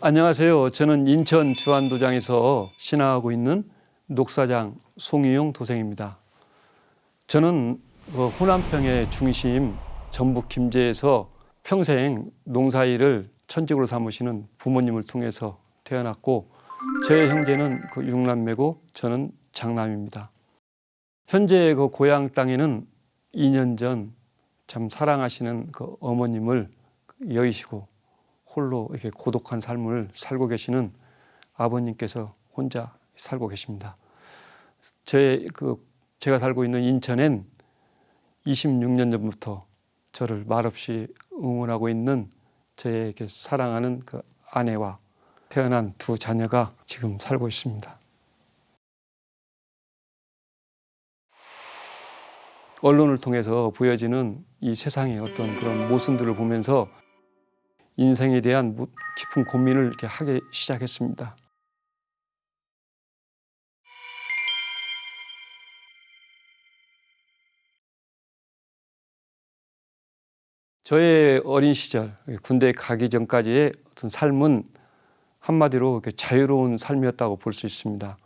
안녕하세요. 저는 인천 주안도장에서 신앙하고 있는 녹사장 송희용 도생입니다. 저는 호남평의 중심 전북 김제에서 평생 농사일을 천직으로 삼으시는 부모님을 통해서 태어났고, 제 형제는 육남매고 저는 장남입니다. 현재 고향 땅에는 2년 전 참 사랑하시는 어머님을 여의시고 홀로 이렇게 고독한 삶을 살고 계시는 아버님께서 혼자 살고 계십니다. 제가 살고 있는 인천엔 26년 전부터 저를 말없이 응원하고 있는 저에게 사랑하는 아내와 태어난 두 자녀가 지금 살고 있습니다. 언론을 통해서 보여지는 이 세상의 어떤 그런 모순들을 보면서 인생에 대한 깊은 고민을 이렇게 하기 시작했습니다. 저의 어린 시절, 군대에 가기 전까지의 어떤 삶은 한마디로 자유로운 삶이었다고 볼 수 있습니다.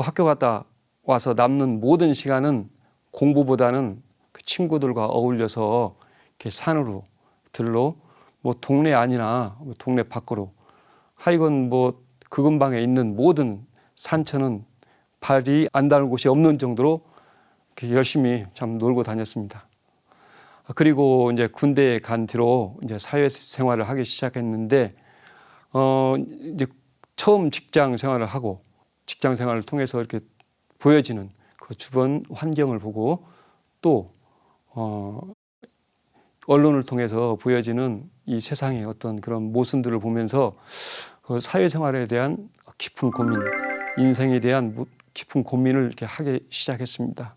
학교 갔다 와서 남는 모든 시간은 공부보다는 친구들과 어울려서 이렇게 산으로, 들로, 동네 아니나 동네 밖으로, 하여간 그 근방에 있는 모든 산천은 발이 안 닿을 곳이 없는 정도로 열심히 참 놀고 다녔습니다. 그리고 이제 군대에 간 뒤로 이제 사회생활을 하기 시작했는데, 이제 처음 직장 생활을 하고 직장 생활을 통해서 이렇게 보여지는 그 주변 환경을 보고 또 언론을 통해서 보여지는 이 세상의 어떤 그런 모순들을 보면서 사회생활에 대한 깊은 고민, 인생에 대한 깊은 고민을 이렇게 하기 시작했습니다.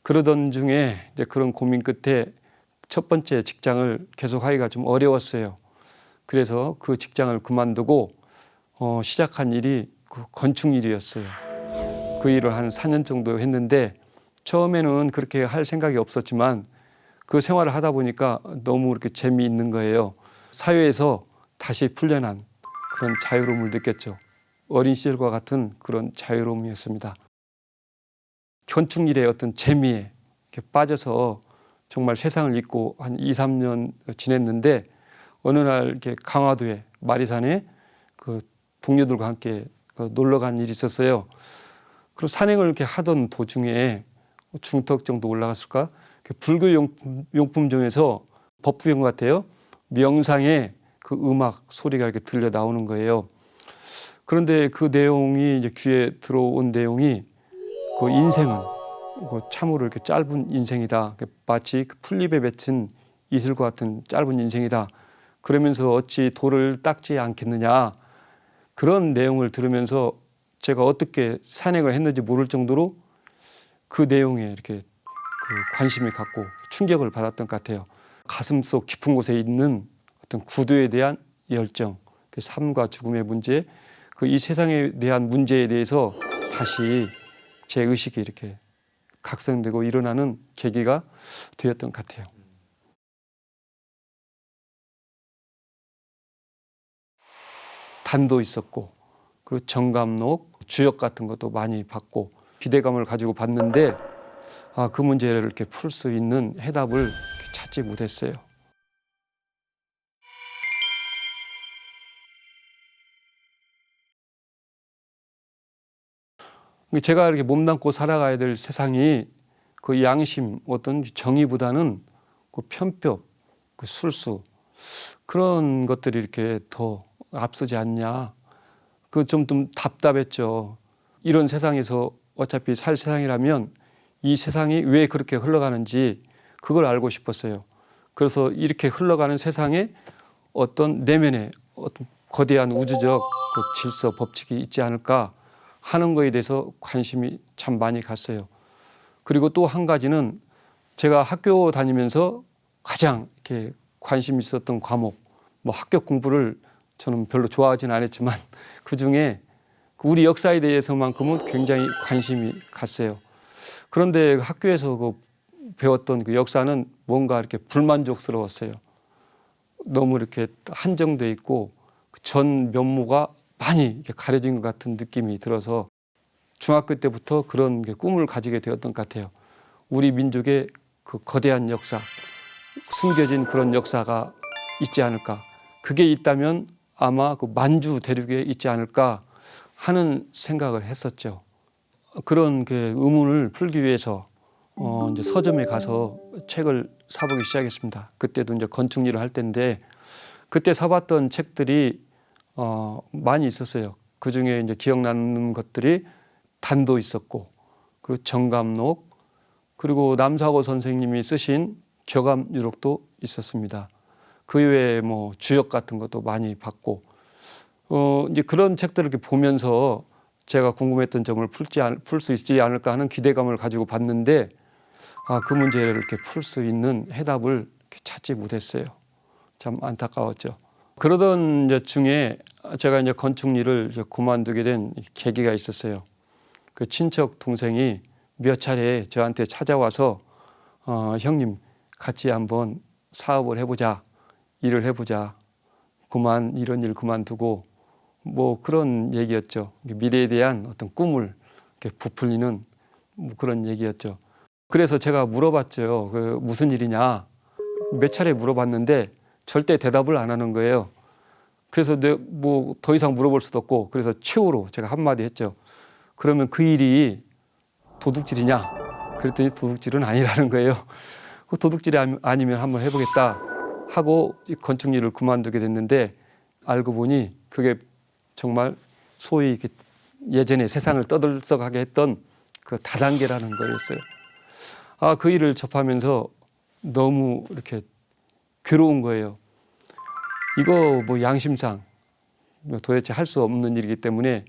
그러던 중에 이제 그런 고민 끝에 첫 번째 직장을 계속하기가 좀 어려웠어요. 그래서 그 직장을 그만두고 시작한 일이 건축 일이었어요. 그 일을 한 4년 정도 했는데, 처음에는 그렇게 할 생각이 없었지만 그 생활을 하다 보니까 너무 이렇게 재미있는 거예요. 사회에서 다시 풀려난 그런 자유로움을 느꼈죠. 어린 시절과 같은 그런 자유로움이었습니다. 건축 일의 어떤 재미에 이렇게 빠져서 정말 세상을 잊고 한 2, 3년 지냈는데, 어느 날 이렇게 강화도에 마리산에 동료들과 함께 놀러 간 일이 있었어요. 그리고 산행을 이렇게 하던 도중에 중턱 정도 올라갔을까? 불교 용품점에서 법구경 같아요. 명상의 음악 소리가 이렇게 들려 나오는 거예요. 그런데 그 내용이 이제 귀에 들어온 내용이 인생은 참으로 이렇게 짧은 인생이다. 마치 풀잎에 맺힌 이슬과 같은 짧은 인생이다. 그러면서 어찌 돌을 닦지 않겠느냐. 그런 내용을 들으면서 제가 어떻게 산행을 했는지 모를 정도로 그 내용에 이렇게 관심이 갖고 충격을 받았던 것 같아요. 가슴속 깊은 곳에 있는 어떤 구도에 대한 열정, 삶과 죽음의 문제, 이 세상에 대한 문제에 대해서 다시 제 의식이 이렇게 각성되고 일어나는 계기가 되었던 것 같아요. 단도 있었고, 그리고 정감록, 주역 같은 것도 많이 받고 기대감을 가지고 봤는데, 그 문제를 이렇게 풀 수 있는 해답을 찾지 못했어요. 제가 이렇게 몸담고 살아가야 될 세상이 양심, 어떤 정의보다는 편법, 술수, 그런 것들이 이렇게 더 앞서지 않냐. 좀 답답했죠. 이런 세상에서 어차피 살 세상이라면 이 세상이 왜 그렇게 흘러가는지 그걸 알고 싶었어요. 그래서 이렇게 흘러가는 세상에 어떤 내면에 어떤 거대한 우주적 질서, 법칙이 있지 않을까 하는 거에 대해서 관심이 참 많이 갔어요. 그리고 또 한 가지는 제가 학교 다니면서 가장 이렇게 관심 있었던 과목, 학교 공부를 저는 별로 좋아하진 않았지만 그 중에 우리 역사에 대해서만큼은 굉장히 관심이 갔어요. 그런데 학교에서 배웠던 역사는 뭔가 이렇게 불만족스러웠어요. 너무 이렇게 한정돼 있고 전 면모가 많이 이렇게 가려진 것 같은 느낌이 들어서 중학교 때부터 그런 꿈을 가지게 되었던 것 같아요. 우리 민족의 그 거대한 역사, 숨겨진 그런 역사가 있지 않을까. 그게 있다면 아마 그 만주 대륙에 있지 않을까 하는 생각을 했었죠. 그런 그 의문을 풀기 위해서 이제 서점에 가서 책을 사보기 시작했습니다. 그때도 이제 건축 일을 할 때인데 그때 사봤던 책들이 많이 있었어요. 그 중에 이제 기억나는 것들이 단도 있었고, 그리고 정감록, 그리고 남사고 선생님이 쓰신 격암유록도 있었습니다. 그 외에 뭐 주역 같은 것도 많이 봤고, 이제 그런 책들을 이렇게 보면서 제가 궁금했던 점을 풀 수 있지 않을까 하는 기대감을 가지고 봤는데, 그 문제를 이렇게 풀 수 있는 해답을 이렇게 찾지 못했어요. 참 안타까웠죠. 그러던 이제 중에 제가 이제 건축 일을 이제 그만두게 된 계기가 있었어요. 그 친척 동생이 몇 차례 저한테 찾아와서 형님 같이 한번 사업을 해보자, 일을 해보자, 그만 이런 일 그만두고 뭐 그런 얘기였죠. 미래에 대한 어떤 꿈을 이렇게 부풀리는 뭐 그런 얘기였죠. 그래서 제가 물어봤죠. 그 무슨 일이냐? 몇 차례 물어봤는데 절대 대답을 안 하는 거예요. 그래서 뭐 더 이상 물어볼 수도 없고 그래서 최후로 제가 한마디 했죠. 그러면 그 일이 도둑질이냐? 그랬더니 도둑질은 아니라는 거예요. 그 도둑질이 아니면 한번 해보겠다 하고 건축 일을 그만두게 됐는데 알고 보니 그게 정말 소위 예전에 세상을 떠들썩하게 했던 그 다단계라는 거였어요. 그 일을 접하면서 너무 이렇게 괴로운 거예요. 이거 뭐 양심상 도대체 할 수 없는 일이기 때문에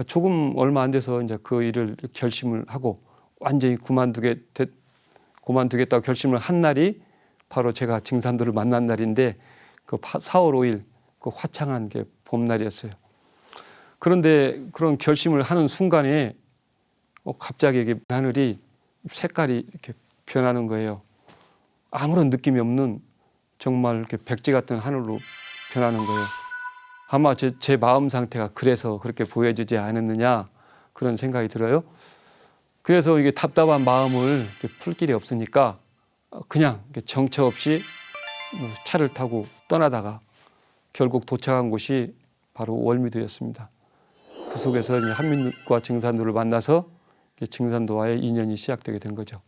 조금 얼마 안 돼서 이제 그 일을 결심을 하고 완전히 그만두겠다고 결심을 한 날이 바로 제가 증산도를 만난 날인데 그 4월 5일 그 화창한 게 봄날이었어요. 그런데 그런 결심을 하는 순간에 갑자기 하늘이 색깔이 이렇게 변하는 거예요. 아무런 느낌이 없는 정말 이렇게 백지 같은 하늘로 변하는 거예요. 아마 제 마음 상태가 그래서 그렇게 보여지지 않았느냐 그런 생각이 들어요. 그래서 이게 답답한 마음을 풀 길이 없으니까 그냥 정처 없이 차를 타고 떠나다가 결국 도착한 곳이 바로 월미도였습니다. 그 속에서 한민족과 증산도를 만나서 증산도와의 인연이 시작되게 된 거죠.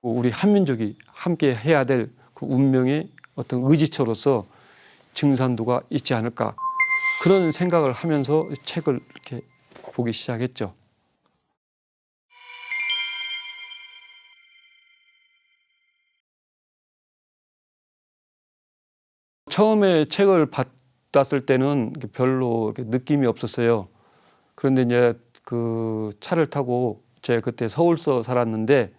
우리 한민족이 함께 해야 될 그 운명의 어떤 의지처로서 증산도가 있지 않을까 그런 생각을 하면서 책을 이렇게 보기 시작했죠. 처음에 책을 받았을 때는 별로 느낌이 없었어요. 그런데 이제 그 차를 타고 제가 그때 서울서 살았는데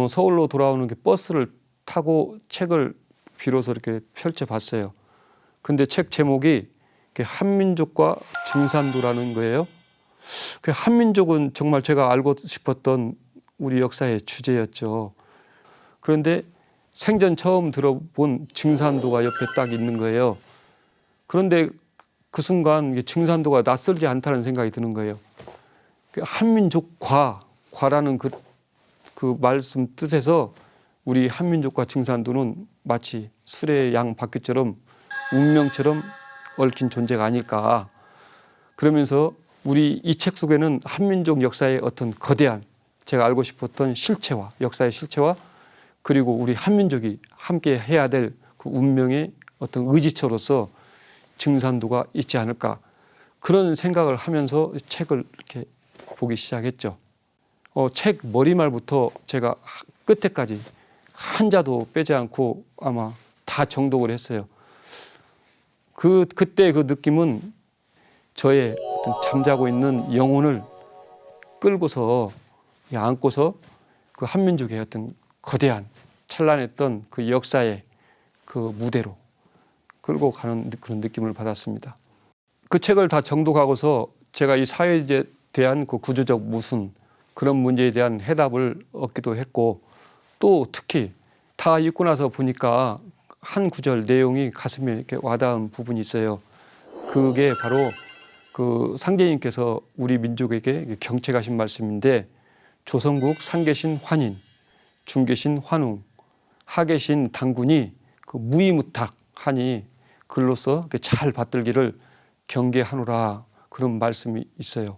서울로 돌아오는 버스를 타고 책을 비로소 이렇게 펼쳐봤어요. 근데 책 제목이 한민족과 증산도라는 거예요. 그 한민족은 정말 제가 알고 싶었던 우리 역사의 주제였죠. 그런데 생전 처음 들어본 증산도가 옆에 딱 있는 거예요. 그런데 그 순간 증산도가 낯설지 않다는 생각이 드는 거예요. 한민족과라는 그 말씀 뜻에서 우리 한민족과 증산도는 마치 수레의 양 바퀴처럼 운명처럼 얽힌 존재가 아닐까. 그러면서 우리 이 책 속에는 한민족 역사의 어떤 거대한 제가 알고 싶었던 실체와 역사의 실체와 그리고 우리 한민족이 함께 해야 될 그 운명의 어떤 의지처로서 증산도가 있지 않을까 그런 생각을 하면서 책을 이렇게 보기 시작했죠. 책 머리말부터 제가 끝에까지 한자도 빼지 않고 아마 다 정독을 했어요. 그때 그 느낌은 저의 어떤 잠자고 있는 영혼을 끌고서 안고서 그 한민족의 어떤 거대한 찬란했던 그 역사의 그 무대로 끌고 가는 그런 느낌을 받았습니다. 그 책을 다 정독하고서 제가 이 사회에 대한 그 구조적 모순 그런 문제에 대한 해답을 얻기도 했고 또 특히 다 읽고 나서 보니까 한 구절 내용이 가슴에 이렇게 와닿은 부분이 있어요. 그게 바로 그 상제님께서 우리 민족에게 경책하신 말씀인데, 조선국 상계신 환인, 중계신 환웅, 하계신 당군이 그 무이무탁하니 글로써 잘 받들기를 경계하노라, 그런 말씀이 있어요.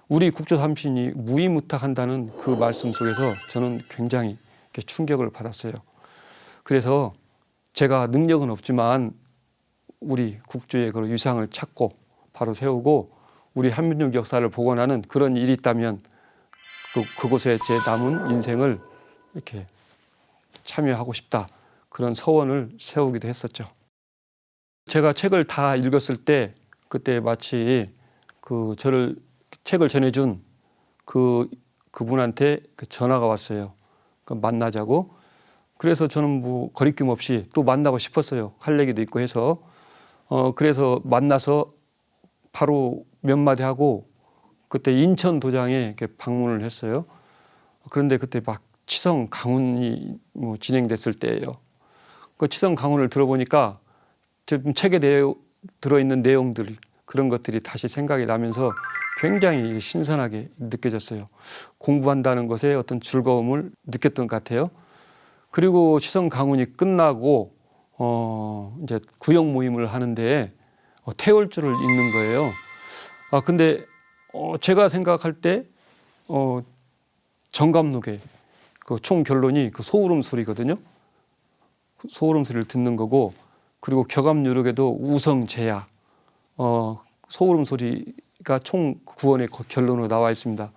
우리 국조 삼신이 무이무탁한다는 그 말씀 속에서 저는 굉장히 충격을 받았어요. 그래서 제가 능력은 없지만 우리 국조의 그 유상을 찾고 바로 세우고 우리 한민족 역사를 복원하는 그런 일이 있다면 그곳에 제 남은 인생을 이렇게 참여하고 싶다, 그런 서원을 세우기도 했었죠. 제가 책을 다 읽었을 때 그때 마치 그 저를 책을 전해준 그분한테 전화가 왔어요. 만나자고. 그래서 저는 뭐 거리낌 없이 또 만나고 싶었어요. 할 얘기도 있고 해서. 그래서 만나서 바로 몇 마디 하고 그때 인천 도장에 이렇게 방문을 했어요. 그런데 그때 막 치성 강운이 뭐 진행됐을 때예요. 그 치성 강운을 들어보니까 지금 책에 들어있는 내용들, 그런 것들이 다시 생각이 나면서 굉장히 신선하게 느껴졌어요. 공부한다는 것에 어떤 즐거움을 느꼈던 것 같아요. 그리고 치성 강운이 끝나고 이제 구역 모임을 하는데 태월주를 읽는 거예요. 근데 제가 생각할 때 정감록의 그 총 결론이 그 소울음 소리거든요. 소울음 소리를 듣는 거고, 그리고 격암유력에도 우성제야, 소울음 소리가 총 구원의 결론으로 나와 있습니다.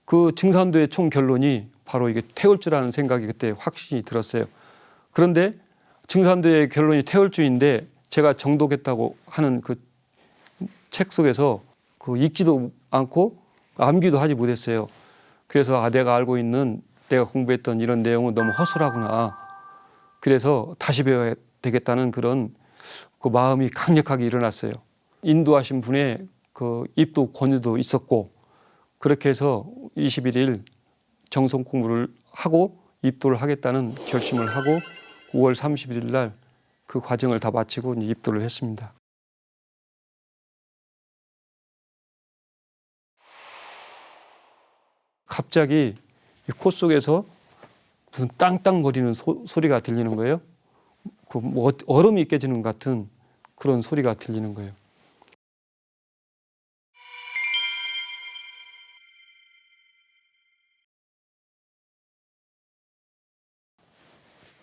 그 증산도의 총 결론이 바로 이게 태울주라는 생각이 그때 확신이 들었어요. 그런데 증산도의 결론이 태울주인데 제가 정독했다고 하는 그 책 속에서 그 읽지도 않고 암기도 하지 못했어요. 그래서 내가 알고 있는, 내가 공부했던 이런 내용은 너무 허술하구나. 그래서 다시 배워야 되겠다는 그런 그 마음이 강력하게 일어났어요. 인도하신 분의 그 입도 권유도 있었고, 그렇게 해서 21일 정성 공부를 하고 입도를 하겠다는 결심을 하고 5월 31일 날 그 과정을 다 마치고 이제 입도를 했습니다. 갑자기 코 속에서 무슨 땅땅거리는 소리가 들리는 거예요. 그 뭐 얼음이 깨지는 것 같은 그런 소리가 들리는 거예요.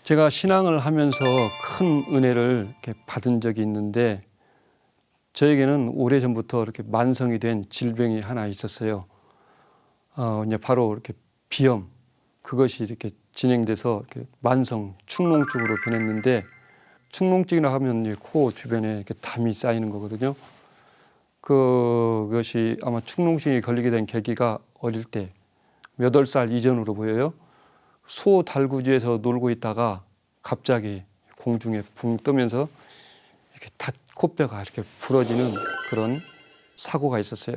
제가 신앙을 하면서 큰 은혜를 이렇게 받은 적이 있는데, 저에게는 오래전부터 이렇게 만성이 된 질병이 하나 있었어요. 이제 바로 이렇게 비염, 그것이 이렇게 진행돼서 이렇게 만성 축농증으로 변했는데, 축농증이라 하면 코 주변에 이렇게 담이 쌓이는 거거든요. 그것이 아마 축농증이 걸리게 된 계기가 어릴 때, 8살 이전으로 보여요. 소 달구지에서 놀고 있다가 갑자기 공중에 붕 뜨면서 이렇게 코뼈가 이렇게 부러지는 그런 사고가 있었어요.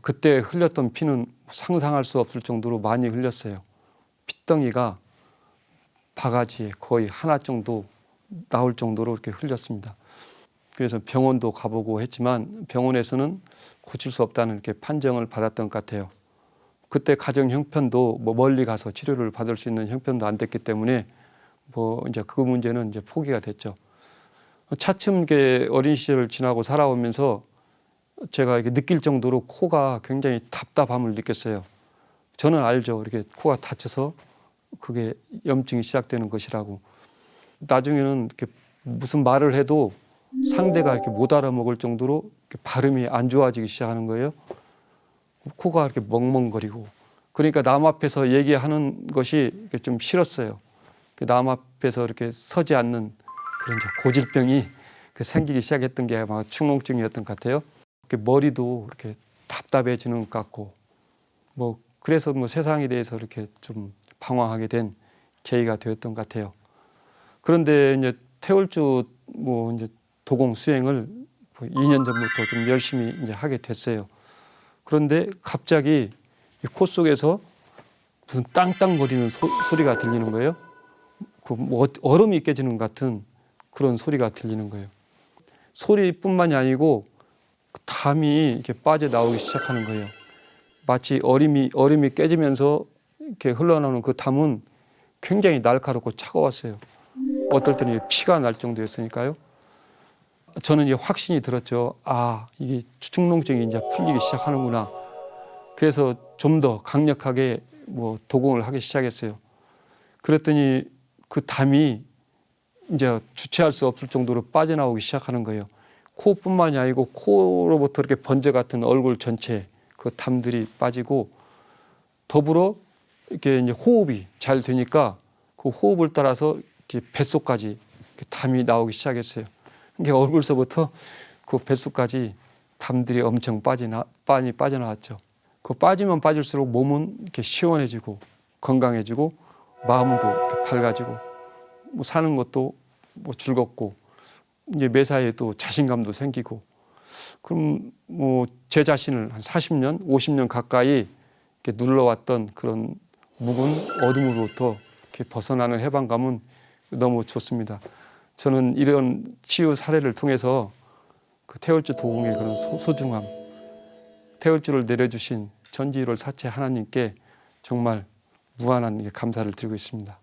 그때 흘렸던 피는 상상할 수 없을 정도로 많이 흘렸어요. 핏덩이가 바가지에 거의 하나 정도 나올 정도로 이렇게 흘렸습니다. 그래서 병원도 가보고 했지만 병원에서는 고칠 수 없다는 이렇게 판정을 받았던 것 같아요. 그때 가정 형편도 뭐 멀리 가서 치료를 받을 수 있는 형편도 안 됐기 때문에 뭐 이제 그 문제는 이제 포기가 됐죠. 차츰 어린 시절을 지나고 살아오면서 제가 이렇게 느낄 정도로 코가 굉장히 답답함을 느꼈어요. 저는 알죠. 이렇게 코가 다쳐서 그게 염증이 시작되는 것이라고. 나중에는 이렇게 무슨 말을 해도 상대가 이렇게 못 알아먹을 정도로 이렇게 발음이 안 좋아지기 시작하는 거예요. 코가 이렇게 멍멍거리고. 그러니까 남 앞에서 얘기하는 것이 좀 싫었어요. 남 앞에서 이렇게 서지 않는 그런 고질병이 생기기 시작했던 게 아마 축농증이었던 것 같아요. 머리도 이렇게 답답해지는 것 같고, 뭐 그래서 뭐 세상에 대해서 이렇게 좀 방황하게 된 계기가 되었던 것 같아요. 그런데 이제 태월주 뭐 이제 도공 수행을 2년 전부터 좀 열심히 이제 하게 됐어요. 그런데 갑자기 이 코 속에서 무슨 땅땅거리는 소리가 들리는 거예요. 뭐 얼음이 깨지는 것 같은 그런 소리가 들리는 거예요. 소리뿐만이 아니고 담이 이렇게 빠져나오기 시작하는 거예요. 마치 얼음이 깨지면서 이렇게 흘러나오는 그 담은 굉장히 날카롭고 차가웠어요. 어떨 때는 피가 날 정도였으니까요. 저는 이제 확신이 들었죠. 아, 이게 축농증이 이제 풀리기 시작하는구나. 그래서 좀 더 강력하게 도공을 하기 시작했어요. 그랬더니 그 담이 이제 주체할 수 없을 정도로 빠져나오기 시작하는 거예요. 코뿐만이 아니고 코로부터 이렇게 번제 같은 얼굴 전체 그 담들이 빠지고 더불어 이렇게 이제 호흡이 잘 되니까 그 호흡을 따라서 이렇게 뱃속까지 이렇게 담이 나오기 시작했어요. 그러니까 얼굴서부터 그 뱃속까지 담들이 엄청 많이 빠져나왔죠. 그 빠지면 빠질수록 몸은 이렇게 시원해지고 건강해지고 마음도 이렇게 밝아지고 사는 것도 즐겁고 이제 매사에 또 자신감도 생기고 그럼 제 자신을 한 40년, 50년 가까이 이렇게 눌러왔던 그런 묵은 어둠으로부터 이렇게 벗어나는 해방감은 너무 좋습니다. 저는 이런 치유 사례를 통해서 그 태울주 도공의 그런 소중함, 태울주를 내려주신 전지희롤 사체 하나님께 정말 무한한 감사를 드리고 있습니다.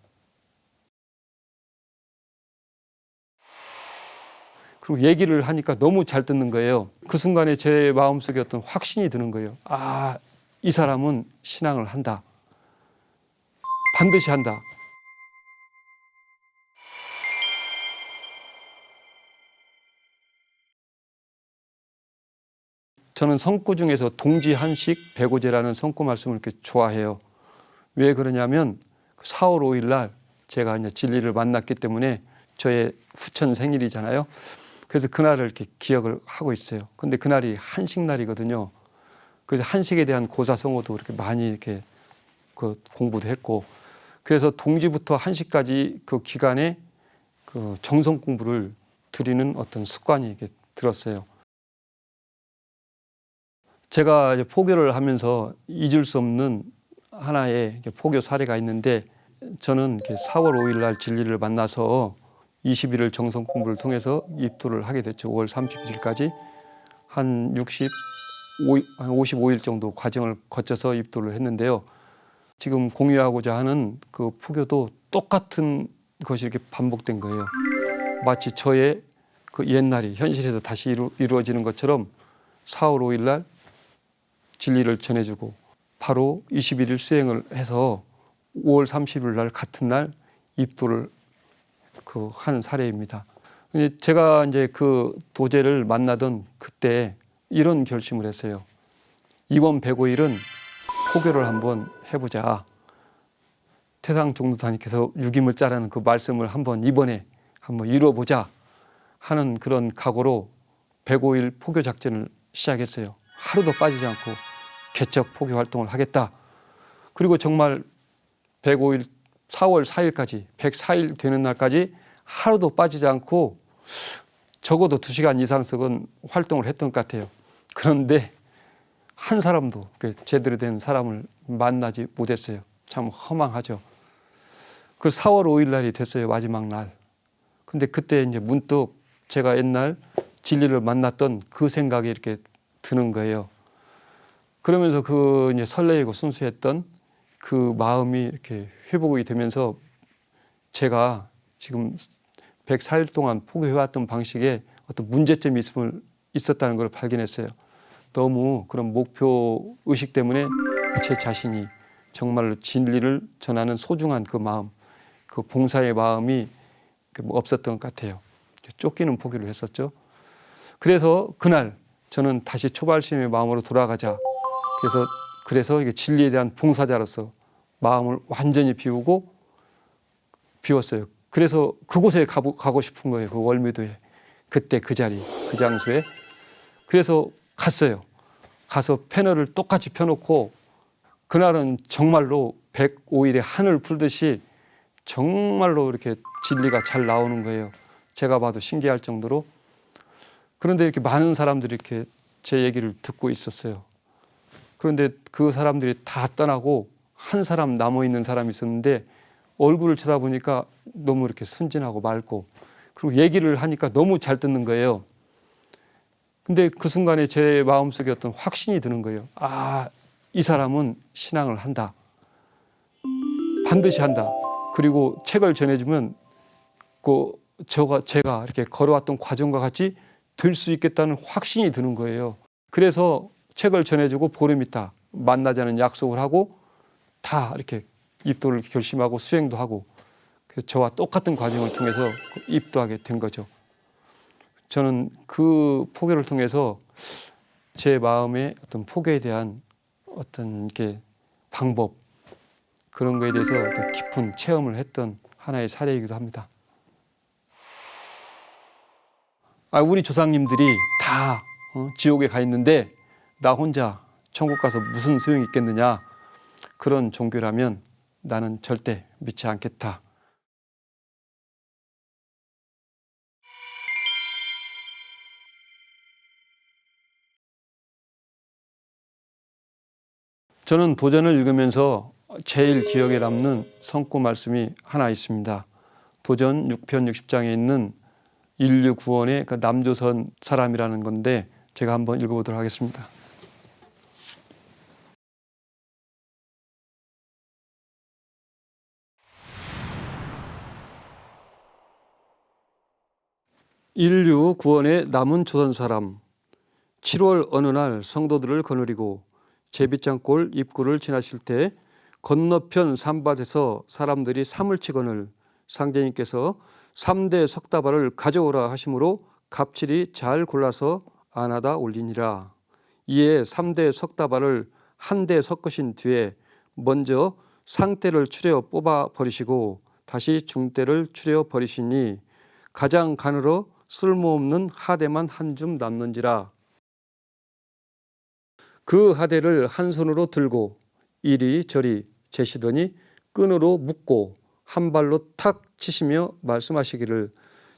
그리고 얘기를 하니까 너무 잘 듣는 거예요. 그 순간에 제 마음속에 어떤 확신이 드는 거예요. 아, 이 사람은 신앙을 한다. 반드시 한다. 저는 성구 중에서 동지한식 배고제라는 성구 말씀을 이렇게 좋아해요. 왜 그러냐면 4월 5일 날 제가 이제 진리를 만났기 때문에 저의 후천 생일이잖아요. 그래서 그날을 이렇게 기억을 하고 있어요. 근데 그날이 한식 날이거든요. 그래서 한식에 대한 고사성어도 이렇게 많이 이렇게 그 공부도 했고, 그래서 동지부터 한식까지 그 기간에 그 정성 공부를 드리는 어떤 습관이 이렇게 들었어요. 제가 이제 포교를 하면서 잊을 수 없는 하나의 포교 사례가 있는데, 저는 4월 5일 날 진리를 만나서 20일을 정성 공부를 통해서 입도를 하게 됐죠. 5월 31일까지 한 55일 정도 과정을 거쳐서 입도를 했는데요. 지금 공유하고자 하는 그 포교도 똑같은 것이 이렇게 반복된 거예요. 마치 저의 그 옛날이 현실에서 다시 이루어지는 것처럼 4월 5일 날 진리를 전해주고 바로 21일 수행을 해서 5월 30일 날 같은 날 입도를 한 사례입니다. 제가 이제 그 도제를 만나던 그때 이런 결심을 했어요. 이번 105일은 포교를 한번 해보자. 태상 종도사님께서 유기물 짜라는 그 말씀을 이번에 한번 이루어보자 하는 그런 각오로 105일 포교 작전을 시작했어요. 하루도 빠지지 않고 개척 포교 활동을 하겠다. 그리고 정말 105일 4월 4일까지 104일 되는 날까지 하루도 빠지지 않고 적어도 2시간 이상씩은 활동을 했던 것 같아요. 그런데 한 사람도 제대로 된 사람을 만나지 못했어요. 참 허망하죠. 그 4월 5일 날이 됐어요. 마지막 날. 근데 그때 이제 문득 제가 옛날 진리를 만났던 그 생각이 이렇게 드는 거예요. 그러면서 그 이제 설레이고 순수했던 그 마음이 이렇게 회복이 되면서 제가 지금 104일 동안 포교해왔던 방식에 어떤 문제점이 있었다는 걸 발견했어요. 너무 그런 목표 의식 때문에 제 자신이 정말로 진리를 전하는 소중한 그 마음, 그 봉사의 마음이 없었던 것 같아요. 쫓기는 포교를 했었죠. 그래서 그날 저는 다시 초발심의 마음으로 돌아가자. 그래서 이게 진리에 대한 봉사자로서 마음을 완전히 비웠어요. 그래서 그곳에 가고 싶은 거예요. 그 월미도에. 그때 그 자리, 그 장소에. 그래서 갔어요. 가서 패널을 똑같이 펴놓고 그날은 정말로 105일의 한을 풀듯이 정말로 이렇게 진리가 잘 나오는 거예요. 제가 봐도 신기할 정도로. 그런데 이렇게 많은 사람들이 이렇게 제 얘기를 듣고 있었어요. 그런데 그 사람들이 다 떠나고 한 사람 남아 있는 사람이 있었는데 얼굴을 쳐다보니까 너무 이렇게 순진하고 맑고 그리고 얘기를 하니까 너무 잘 듣는 거예요. 근데 그 순간에 제 마음속에 어떤 확신이 드는 거예요. 아, 이 사람은 신앙을 한다. 반드시 한다. 그리고 책을 전해주면 제가 이렇게 걸어왔던 과정과 같이 될 수 있겠다는 확신이 드는 거예요. 그래서 책을 전해주고 보름 있다 만나자는 약속을 하고 다 이렇게 입도를 결심하고 수행도 하고 그래서 저와 똑같은 과정을 통해서 입도하게 된 거죠. 저는 그 포교를 통해서 제 마음의 어떤 포교에 대한 어떤 게 방법 그런 거에 대해서 어떤 깊은 체험을 했던 하나의 사례이기도 합니다. 우리 조상님들이 다 지옥에 가 있는데 나 혼자 천국 가서 무슨 소용이 있겠느냐. 그런 종교라면 나는 절대 믿지 않겠다. 저는 도전을 읽으면서 제일 기억에 남는 성구 말씀이 하나 있습니다. 도전 6편 60장에 있는 인류 구원의 그 남조선 사람이라는 건데 제가 한번 읽어보도록 하겠습니다. 인류 구원의 남은 조선 사람 7월 어느 날 성도들을 거느리고 제비장골 입구를 지나실 때 건너편 산밭에서 사람들이 삼을 치거늘 상제님께서 3대 석다발을 가져오라 하심으로 갑질이 잘 골라서 안아다 올리니라. 이에 3대 석다발을 한 대 섞으신 뒤에 먼저 상대를 추려 뽑아 버리시고 다시 중대를 추려 버리시니 가장 가늘어 쓸모없는 하대만 한 줌 남는지라. 그 하대를 한 손으로 들고 이리저리 재시더니 끈으로 묶고 한 발로 탁 치시며 말씀하시기를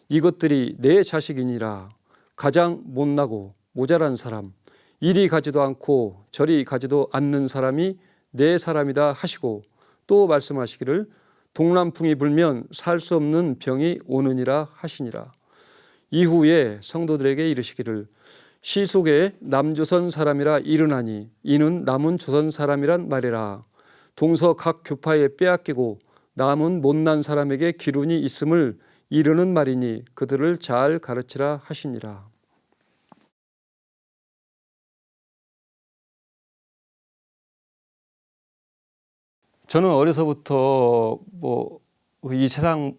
이것들이 내 자식이니라. 가장 못나고 모자란 사람 이리 가지도 않고 저리 가지도 않는 사람이 내 사람이다 하시고 또 말씀하시기를 동남풍이 불면 살 수 없는 병이 오느니라 하시니라. 이후에 성도들에게 이르시기를 시속에 남조선 사람이라 이르나니 이는 남은 조선 사람이란 말이라. 동서 각 교파에 빼앗기고 남은 못난 사람에게 기룬이 있음을 이르는 말이니 그들을 잘 가르치라 하시니라. 저는 어려서부터 이 세상을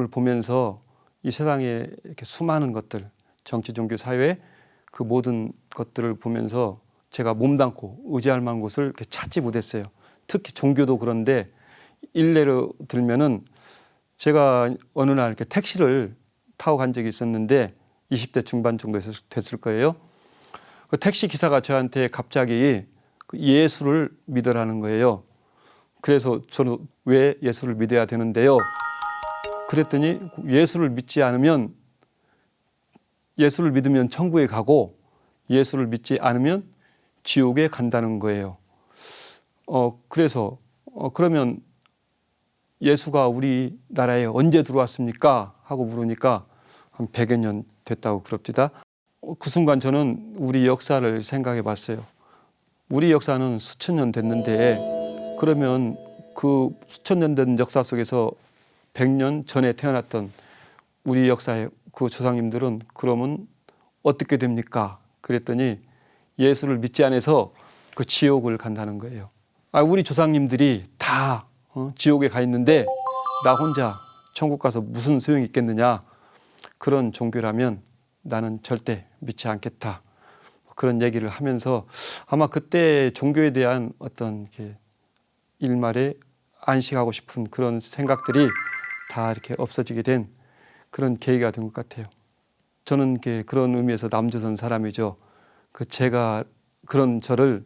보면서 이 세상에 이렇게 수많은 것들, 정치, 종교, 사회 그 모든 것들을 보면서 제가 몸담고 의지할 만한 곳을 이렇게 찾지 못했어요. 특히 종교도 그런데 일례로 들면은 제가 어느 날 이렇게 택시를 타고 간 적이 있었는데 20대 중반 정도 됐을 거예요. 그 택시 기사가 저한테 갑자기 예수를 믿으라는 거예요. 그래서 저는 왜 예수를 믿어야 되는데요? 그랬더니 예수를 믿으면 천국에 가고 예수를 믿지 않으면 지옥에 간다는 거예요. 그래서 그러면 예수가 우리나라에 언제 들어왔습니까? 하고 물으니까 한 100여 년 됐다고 그럽니다. 그 순간 저는 우리 역사를 생각해 봤어요. 우리 역사는 수천 년 됐는데 그러면 그 수천 년 된 역사 속에서 100년 전에 태어났던 우리 역사의 그 조상님들은 그러면 어떻게 됩니까? 그랬더니 예수를 믿지 않아서 그 지옥을 간다는 거예요. 우리 조상님들이 다 지옥에 가 있는데 나 혼자 천국 가서 무슨 소용이 있겠느냐. 그런 종교라면 나는 절대 믿지 않겠다. 그런 얘기를 하면서 아마 그때 종교에 대한 어떤 일말에 안식하고 싶은 그런 생각들이 다 이렇게 없어지게 된 그런 계기가 된 것 같아요. 저는 그런 의미에서 남조선 사람이죠. 제가 그런 저를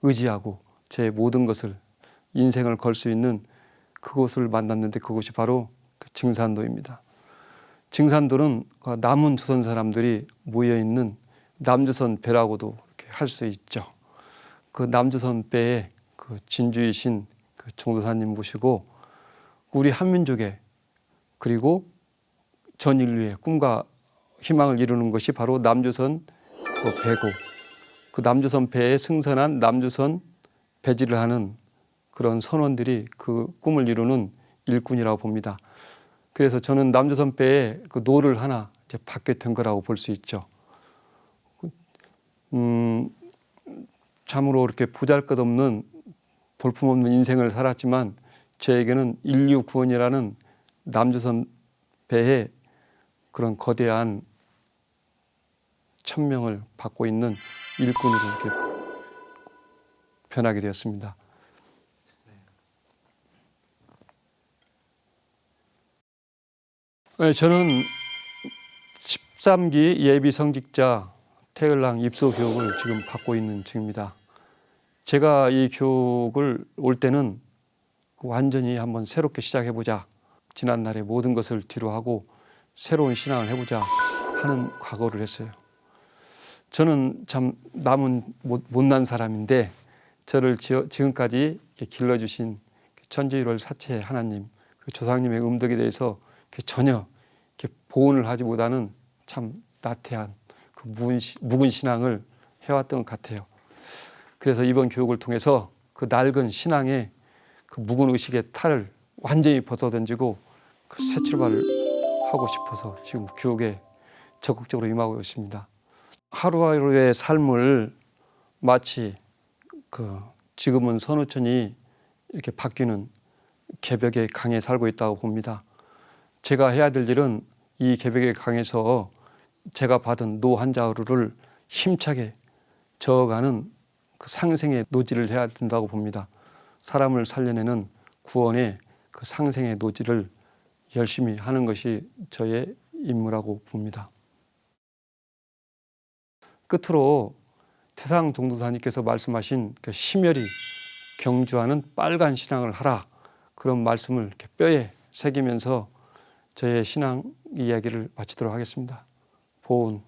의지하고 제 모든 것을 인생을 걸 수 있는 그곳을 만났는데 그곳이 바로 증산도입니다. 증산도는 남은 조선 사람들이 모여 있는 남조선 배라고도 할 수 있죠. 그 남조선 배에 그 진주이신 그 종도사님 모시고 우리 한민족의 그리고 전 인류의 꿈과 희망을 이루는 것이 바로 남조선 그 배고 그 남조선 배에 승선한 남조선 배지를 하는 그런 선원들이 그 꿈을 이루는 일꾼이라고 봅니다. 그래서 저는 남조선 배에 그 노를 하나 이제 받게 된 거라고 볼 수 있죠. 참으로 이렇게 보잘것없는 볼품없는 인생을 살았지만 저에게는 인류 구원이라는 남조선 배에 그런 거대한 천명을 받고 있는 일꾼으로 이렇게 변하게 되었습니다. 저는 13기 예비 성직자 태을랑 입소 교육을 지금 받고 있는 중입니다. 제가 이 교육을 올 때는 완전히 한번 새롭게 시작해보자. 지난날의 모든 것을 뒤로하고 새로운 신앙을 해보자 하는 각오를 했어요. 저는 참 남은 못난 사람인데 저를 지금까지 길러주신 천지일월 사체 하나님, 그 조상님의 음덕에 대해서 전혀 보온을 하지 못하는 참 나태한 그 묵은 신앙을 해왔던 것 같아요. 그래서 이번 교육을 통해서 그 낡은 신앙의 그 묵은 의식의 탈을 완전히 벗어던지고 그 새 출발을 하고 싶어서 지금 교육에 적극적으로 임하고 있습니다. 하루하루의 삶을 마치 그 지금은 선우천이 이렇게 바뀌는 개벽의 강에 살고 있다고 봅니다. 제가 해야 될 일은 이 개벽의 강에서 제가 받은 노 한 자루를 힘차게 저어가는 그 상생의 노지를 해야 된다고 봅니다. 사람을 살려내는 구원의 그 상생의 노지를 열심히 하는 것이 저의 임무라고 봅니다. 끝으로 태상 종도사님께서 말씀하신 그 심혈이 경주하는 빨간 신앙을 하라, 그런 말씀을 이렇게 뼈에 새기면서 저의 신앙 이야기를 마치도록 하겠습니다. 보은